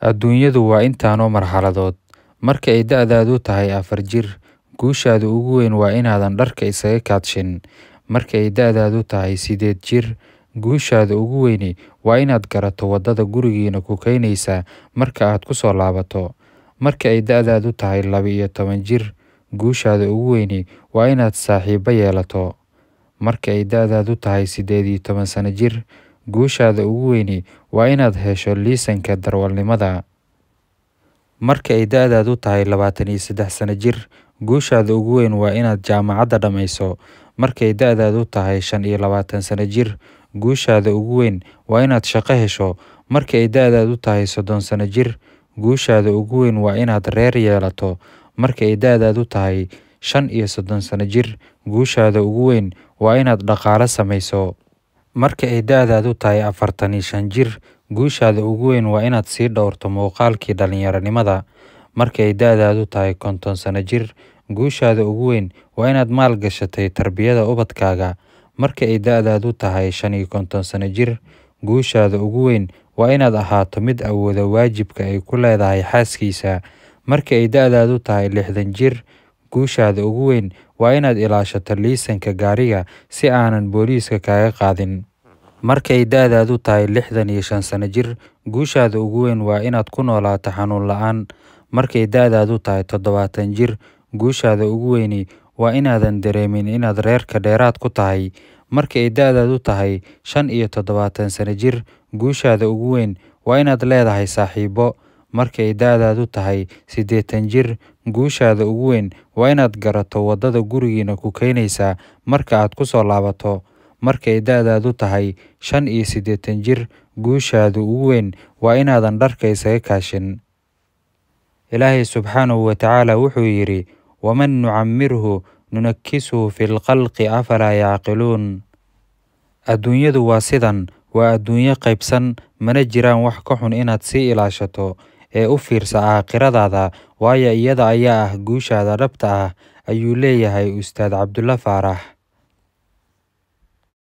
Adduunyadu waa intaanoo marxaladood. Marka ay da'daadu tahay 4 jir, guushaada ugu weyn waa inaadan dharka isaga kaadshin. Marka ay da'daadu tahay 8 jir, guushaada ugu weyni waa inaad garato waddada gurigiina ku keenaysa marka aad ku soo laabato. Marka ay da'daadu tahay 12 jir, guushaada ugu weyni waa inaad saaxiibo yeelato. Marka ay da'daadu tahay 18 sano jir, guushaada ugu weyni waa inaad hesho liisanka darawalnimada. Marka ay da'daadu tahay 23 sano jir, guushaada ugu weyn waa inaad jaamacadda dhammayso. Marka ay da'daadu tahay 25 sano jir, guushaada ugu weyn waa inaad shaqo hesho. Marka ay da'daadu tahay 30 sano jir, guushaada ugu weyn waa inaad reer yeelato. Marka ay da'daadu tahay 35 sano jir, guushaada ugu weyn waa inaad dhaqaale samayso. Marka ay da'daadu tahay 45 jir, guushaada ugu weyn waa inaad sii dhowrto muuqaalkii dhalinyaronimada. Marka ay da'daadu tahay 50 sano jir, guushaada ugu weyn waa inaad maal gashatay tarbiyada ubadkaaga. Marka ay da'daadu tahay 55 sano jir, guushaada ugu weyn waa inaad ahaato mid awooda waajibka ay ku leedahay xaaskiisa. Marka ay da'daadu tahay 60 jir, guushaada ugu weyn waa inaad ilaashato liisanka gaariga si aanan booliiska kaaga qaadin. Marka ay da'daadu tahay 65 sano jir, guushaada ugu weyn waa inaad ku noolaato xanuun la'aan. Marka ay da'daadu tahay 70 jir, guushaada ugu weyni waa inaadan dareemin inaad reerka dheeraad ku tahay. Marka ay da'daadu tahay 75 sano jir, guushaada ugu weyn waa inaad leedahay saaxiibo. Marka ay da'daadu tahay 80 jir, guushaada ugu weyn waa inaad garato waddada gurigiina ku keenaysa marka aad ku soo laabato. Marka ay da'daadu tahay 85 jir, guushaada ugu weyn waa inaadan dharka isaga kaashin. Ilaahay subxaanahu wa tacaala wuxuu yidhi: waman nucammirhu nunakkisuhu fil khalqi afalaa yacqiluun. Adduunyadu waa sidan, waa adduunyo qaybsan, mana jiraan wax ka xun inaad sii ilaashato. Ee u fiirsa aakhiradaada, waayo iyada ayaa ah guushaada dhabta ah, ayuu leeyahay Ustaad Cabdulla Faarax.